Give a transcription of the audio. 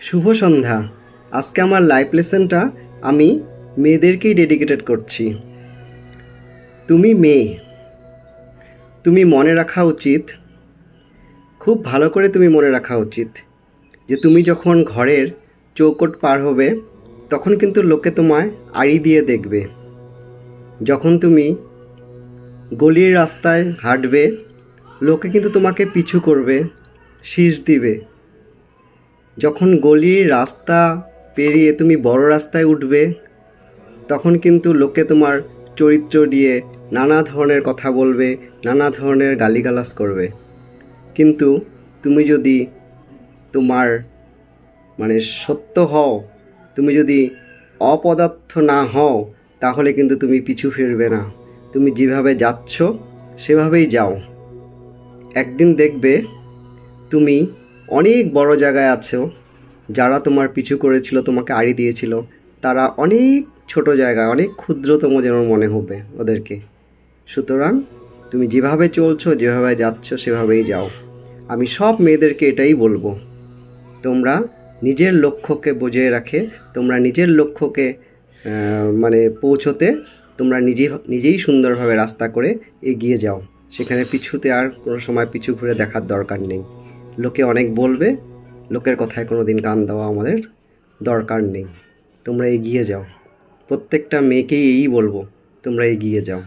শুভ সন্ধ্যা। আজকে আমার লাইভ লেসনটা আমি মেয়েদেরকেই ডেডিকেটেড করছি। তুমি মেয়ে, তুমি মনে রাখা উচিত, খুব ভালো করে তুমি মনে রাখা উচিত যে তুমি যখন ঘরের চৌকট পার হবে তখন কিন্তু লোকে তোমায় আড়ি দিয়ে দেখবে। যখন তুমি গলির রাস্তায় হাঁটবে লোকে কিন্তু তোমাকে পিছু করবে, শীষ দিবে। যখন গলির রাস্তা পেরিয়ে তুমি বড় রাস্তায় উঠবে তখন কিন্তু লোকে তোমার চরিত্র দিয়ে নানা ধরনের কথা বলবে, নানা ধরনের গালিগালাজ করবে। কিন্তু তুমি যদি তোমার সত্য হও, তুমি যদি অপদার্থ না হও, তাহলে কিন্তু তুমি পিছু ফিরবে না। তুমি যেভাবে যাচ্ছ সেভাবেই যাও। একদিন দেখবে তুমি অনেক বড় জায়গায় আছো, যারা তোমার পিছু করেছিল, তোমাকে আড়ি দিয়েছিল, তারা অনেক ছোট জায়গায়, অনেক ক্ষুদ্রতম যেন মনে হবে ওদেরকে। সুতরাং তুমি যেভাবে চলছো, যেভাবে যাচ্ছ সেভাবেই যাও। আমি সব মেয়েদেরকে এটাই বলবো, তোমরা নিজের লক্ষ্যকে বজায় রাখে, তোমরা নিজের লক্ষ্যকে পৌঁছোতে তোমরা নিজেই সুন্দরভাবে রাস্তা করে এগিয়ে যাও। সেখানে পিছুতে আর কোনো সময় পিছু ঘুরে দেখার দরকার নেই। লোকে অনেক বলবে, লোকের কথায় কোনো দিন কান দেওয়া আমাদের দরকার নেই। তোমরা এগিয়ে যাও। প্রত্যেকটা মেয়েকেই এই বলবো, তোমরা এগিয়ে যাও।